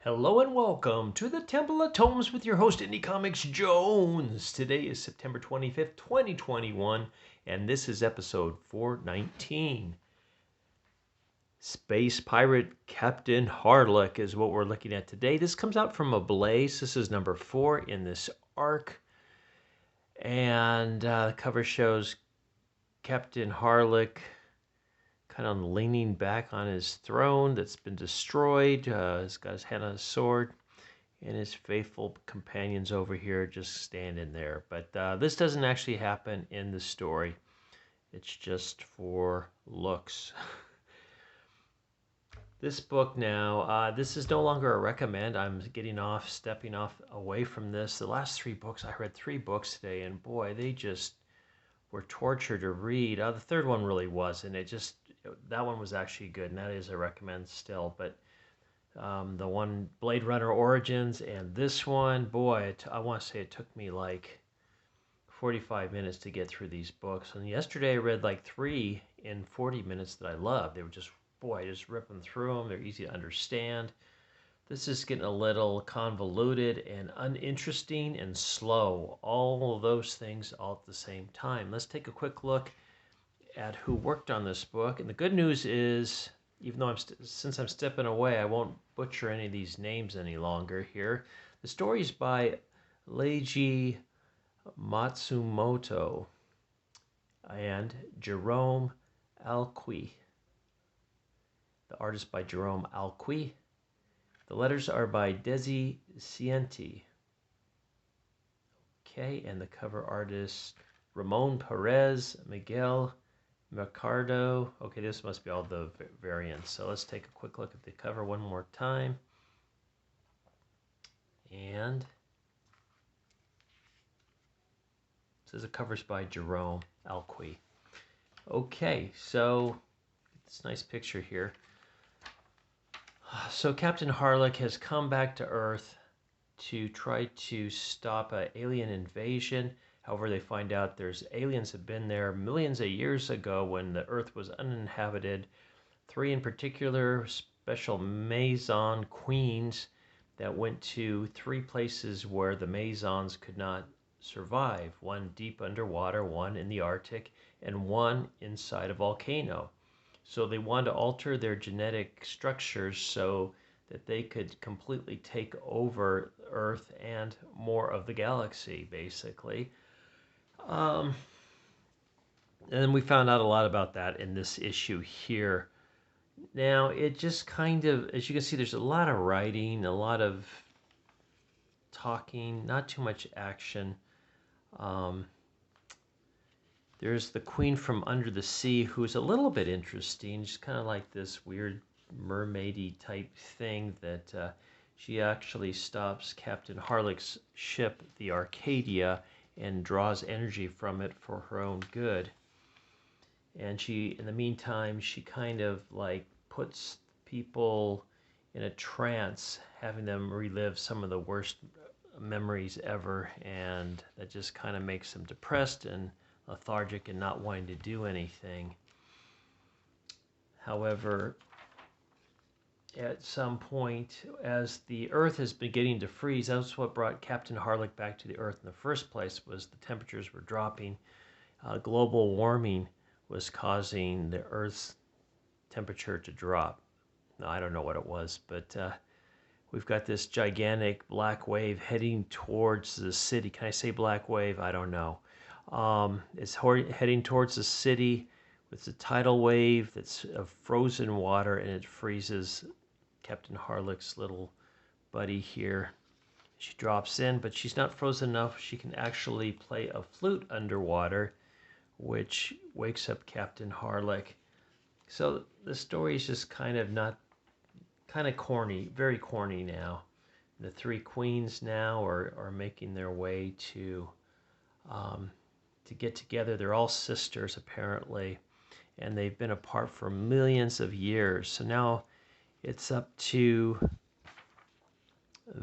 Hello and welcome to the Temple of Tomes with your host, Indie Comics Jones. Today is September 25th, 2021, and this is episode 419. Space Pirate Captain Harlock is what we're looking at today. This comes out from Ablaze. This is number 4 in this arc. And the cover shows Captain Harlock kind of leaning back on his throne that's been destroyed. He's got his hand on his sword, and his faithful companions over here just standing there. But this doesn't actually happen in the story. It's just for looks. This book now, this is no longer a recommend. I'm stepping off away from this. The last 3 books, I read 3 books today, and boy, they just were torture to read. The third one really wasn't. That one was actually good, and that is a recommend still. But the one Blade Runner Origins and this one, boy, I want to say it took me like 45 minutes to get through these books. And yesterday I read like 3 in 40 minutes that I loved. They were just, boy, just ripping through them. They're easy to understand. This is getting a little convoluted and uninteresting and slow. All of those things all at the same time. Let's take a quick look at who worked on this book. And the good news is, even though since I'm stepping away, I won't butcher any of these names any longer here. The story is by Leiji Matsumoto and Jerome Alqui. The artist by Jerome Alqui. The letters are by Desi Cienti. Okay, and the cover artist Ramon Perez, Miguel Mercado. Okay, this must be all the variants. So let's take a quick look at the cover one more time. And it says the cover's by Jerome Alqui. Okay, so this nice picture here. So Captain Harlock has come back to Earth to try to stop an alien invasion. However, they find out there's aliens have been there millions of years ago when the Earth was uninhabited. 3 in particular, special Maison queens that went to 3 places where the Maisons could not survive. 1 deep underwater, 1 in the Arctic, and 1 inside a volcano. So they wanted to alter their genetic structures so that they could completely take over Earth and more of the galaxy, basically. And then we found out a lot about that in this issue here. Now, it just kind of, as you can see, there's a lot of writing, a lot of talking, not too much action. There's the Queen from Under the Sea, who's a little bit interesting. She's kind of like this weird mermaidy type thing that she actually stops Captain Harlock's ship, the Arcadia, and draws energy from it for her own good. And she, in the meantime, she kind of like puts people in a trance, having them relive some of the worst memories ever, and that just kind of makes them depressed and lethargic and not wanting to do anything. However, at some point, as the Earth is beginning to freeze, that's what brought Captain Harlock back to the Earth in the first place, was the temperatures were dropping. Global warming was causing the Earth's temperature to drop. Now, I don't know what it was, but we've got this gigantic black wave heading towards the city. Can I say black wave? I don't know. It's heading towards the city with a tidal wave that's of frozen water, and it freezes Captain Harlock's little buddy here. She drops in, but she's not frozen enough. She can actually play a flute underwater, which wakes up Captain Harlock. So the story is just kind of corny, very corny now. The 3 queens now are making their way to get together. They're all sisters, apparently, and they've been apart for millions of years. So now it's up to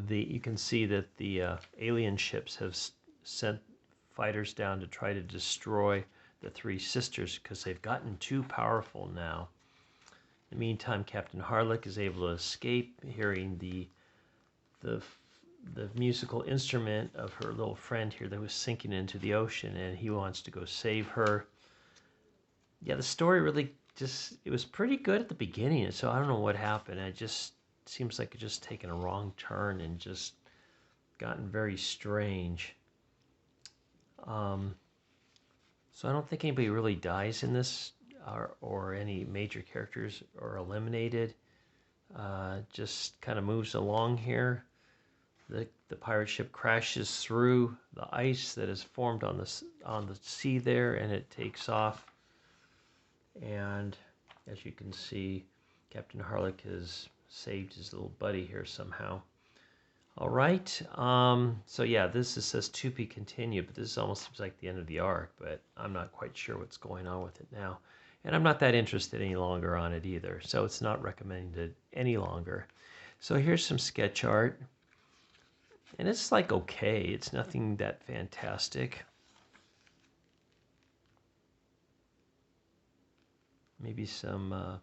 you can see that the alien ships have sent fighters down to try to destroy the 3 sisters because they've gotten too powerful now. In the meantime, Captain Harlock is able to escape, hearing the the the musical instrument of her little friend here that was sinking into the ocean, and he wants to go save her. Yeah, the story really just, it was pretty good at the beginning, so I don't know what happened. It just seems like it just taken a wrong turn and just gotten very strange. So I don't think anybody really dies in this, or any major characters are eliminated. Just kind of moves along here. The pirate ship crashes through the ice that is formed on the sea there, and it takes off. And as you can see, Captain Harlock has saved his little buddy here somehow. All right. So yeah, this says to be continued, but this almost seems like the end of the arc, but I'm not quite sure what's going on with it now. And I'm not that interested any longer on it either, so it's not recommended any longer. So here's some sketch art. And it's like okay, it's nothing that fantastic. Maybe some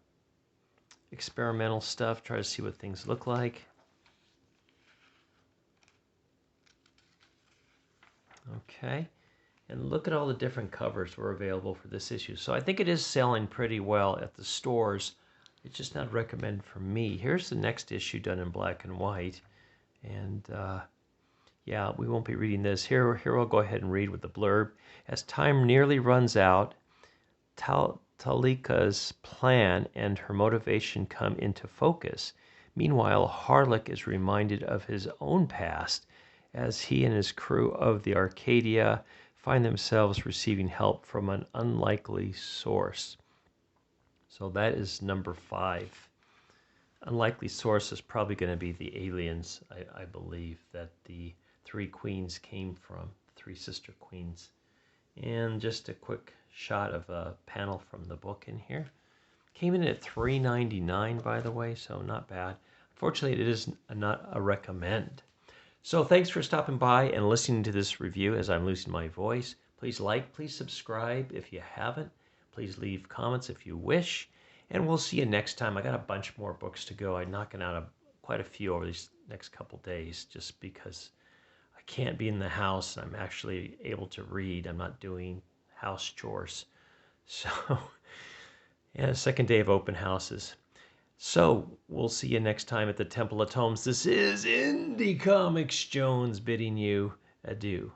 experimental stuff, try to see what things look like. Okay, and look at all the different covers were available for this issue. So I think it is selling pretty well at the stores. It's just not recommended for me. Here's the next issue done in black and white. And yeah, we won't be reading this. Here we'll go ahead and read with the blurb. As time nearly runs out, Talika's plan and her motivation come into focus. Meanwhile, Harlock is reminded of his own past as he and his crew of the Arcadia find themselves receiving help from an unlikely source. So that is number 5. Unlikely source is probably going to be the aliens, I believe, that the 3 queens came from, 3 sister queens. And just a quick shot of a panel from the book in here. Came in at $3.99, by the way, so not bad. Unfortunately, it is not a recommend. So thanks for stopping by and listening to this review as I'm losing my voice. Please like, please subscribe if you haven't. Please leave comments if you wish. And we'll see you next time. I got a bunch more books to go. I'm knocking out quite a few over these next couple days just because I can't be in the house and I'm actually able to read. I'm not doing house chores. So, yeah, second day of open houses. So, we'll see you next time at the Temple of Tomes. This is Indie Comics Jones bidding you adieu.